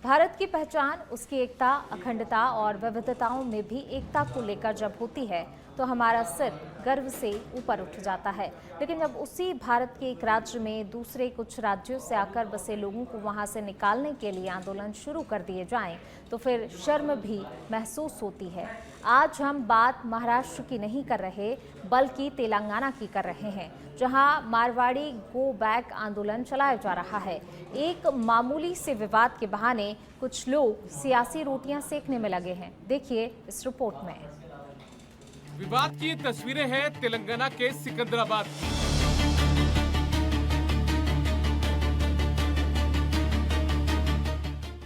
भारत की पहचान उसकी एकता, अखंडता और विविधताओं में भी एकता को लेकर जब होती है तो हमारा सिर गर्व से ऊपर उठ जाता है। लेकिन जब उसी भारत के एक राज्य में दूसरे कुछ राज्यों से आकर बसे लोगों को वहां से निकालने के लिए आंदोलन शुरू कर दिए जाएं तो फिर शर्म भी महसूस होती है। आज हम बात महाराष्ट्र की नहीं कर रहे बल्कि तेलंगाना की कर रहे हैं, जहां मारवाड़ी गो बैक आंदोलन चलाया जा रहा है। एक मामूली से विवाद के बहाने कुछ लोग सियासी रोटियां सेकने में लगे हैं। देखिए इस रिपोर्ट में। विवाद की तस्वीरें हैं तेलंगाना के सिकंदराबाद की।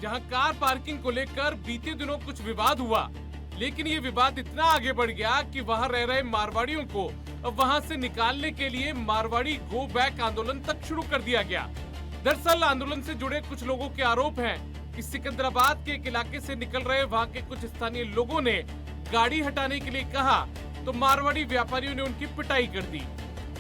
जहां कार पार्किंग को लेकर बीते दिनों कुछ विवाद हुआ, लेकिन ये विवाद इतना आगे बढ़ गया कि वहां रह रहे मारवाड़ियों को अब वहां से निकालने के लिए मारवाड़ी गो बैक आंदोलन तक शुरू कर दिया गया। दरअसल आंदोलन से जुड़े कुछ लोगों के आरोप हैं कि सिकंदराबाद के एक इलाके से निकल रहे वहां के कुछ स्थानीय लोगों ने गाड़ी हटाने के लिए कहा तो मारवाड़ी व्यापारियों ने उनकी पिटाई कर दी।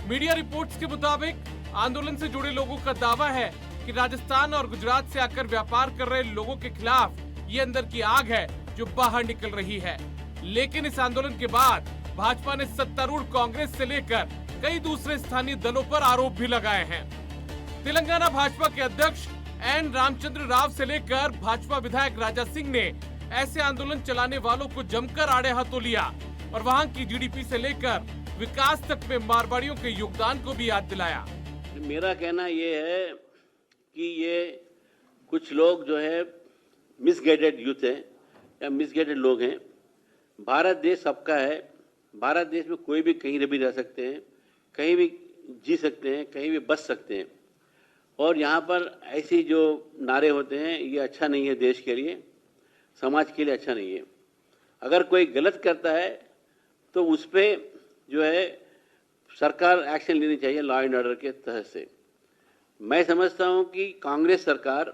मीडिया रिपोर्ट्स के मुताबिक आंदोलन से जुड़े लोगों का दावा है कि राजस्थान और गुजरात से आकर व्यापार कर रहे लोगों के खिलाफ ये अंदर की आग है जो बाहर निकल रही है। लेकिन इस आंदोलन के बाद भाजपा ने सत्तारूढ़ कांग्रेस से लेकर कई दूसरे स्थानीय दलों पर आरोप भी लगाए हैं। तेलंगाना भाजपा के अध्यक्ष एन रामचंद्र राव से लेकर भाजपा विधायक राजा सिंह ने ऐसे आंदोलन चलाने वालों को जमकर आड़े हाथों लिया और वहां की जीडीपी से लेकर विकास तक में मारवाड़ियों के योगदान को भी याद दिलाया। मेरा कहना ये है कि ये कुछ लोग जो है मिसगाइडेड यूथ है या मिसगाइडेड लोग हैं। भारत देश सबका है। भारत देश में कोई भी कहीं भी रह सकते हैं, कहीं भी जी सकते हैं, कहीं भी बच सकते हैं। और यहाँ पर ऐसी जो नारे होते हैं ये अच्छा नहीं है, देश के लिए, समाज के लिए अच्छा नहीं है। अगर कोई गलत करता है तो उस पर जो है सरकार एक्शन लेनी चाहिए लॉ एंड ऑर्डर के तहत से। मैं समझता हूं कि कांग्रेस सरकार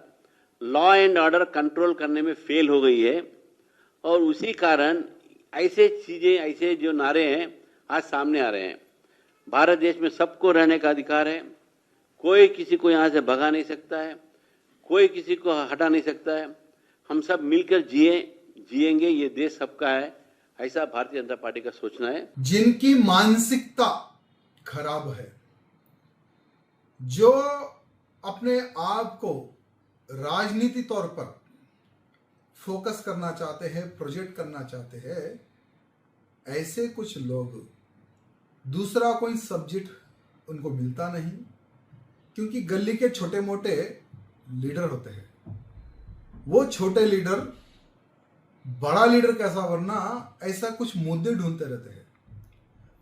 लॉ एंड ऑर्डर कंट्रोल करने में फेल हो गई है और उसी कारण ऐसे चीजें, ऐसे जो नारे हैं आज सामने आ रहे हैं। भारत देश में सबको रहने का अधिकार है, कोई किसी को यहाँ से भगा नहीं सकता है, कोई किसी को हटा नहीं सकता है। हम सब मिलकर जिएंगे, ये देश सबका है, ऐसा भारतीय जनता पार्टी का सोचना है। जिनकी मानसिकता खराब है, जो अपने आप को राजनीति तौर पर फोकस करना चाहते हैं, प्रोजेक्ट करना चाहते हैं, ऐसे कुछ लोग दूसरा कोई सब्जेक्ट उनको मिलता नहीं, क्योंकि गली के छोटे मोटे लीडर होते हैं। वो छोटे लीडर बड़ा लीडर कैसा बनना, ऐसा कुछ मुद्दे ढूंढते रहते हैं।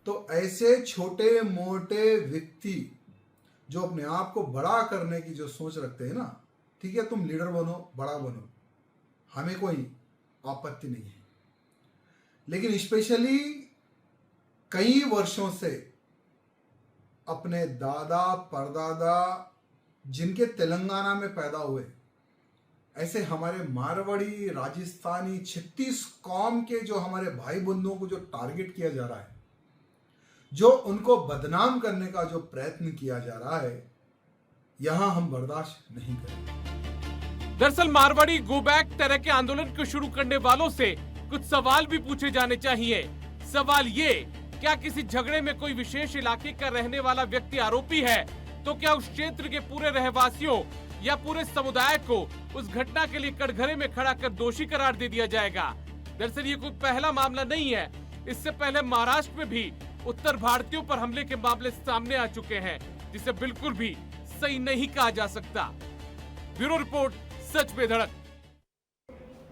तो ऐसे छोटे मोटे व्यक्ति जो अपने आप को बड़ा करने की जो सोच रखते हैं ना, ठीक है, तुम लीडर बनो, बड़ा बनो, हमें कोई आपत्ति नहीं है। लेकिन स्पेशली कई वर्षों से अपने दादा परदादा जिनके तेलंगाना में पैदा हुए, ऐसे हमारे मारवाड़ी, राजस्थानी, 36 कौम के जो हमारे भाई बंधुओं को जो टारगेट किया जा रहा है, जो उनको बदनाम करने का जो प्रयत्न किया जा रहा है, यहां हम बर्दाश्त नहीं करेंगे। दरअसल मारवाड़ी गो बैक तरह के आंदोलन को शुरू करने वालों से कुछ सवाल भी पूछे जाने चाहिए। सवाल ये, क्या किसी झगड़े में कोई विशेष इलाके का रहने वाला व्यक्ति आरोपी है तो क्या उस क्षेत्र के पूरे रहवासियों या पूरे समुदाय को उस घटना के लिए कटघरे में खड़ा कर दोषी करार दे दिया जाएगा? दरअसल ये कोई पहला मामला नहीं है। इससे पहले महाराष्ट्र में भी उत्तर भारतीयों पर हमले के मामले सामने आ चुके हैं, जिसे बिल्कुल भी सही नहीं कहा जा सकता। ब्यूरो रिपोर्ट, सच पे धड़क।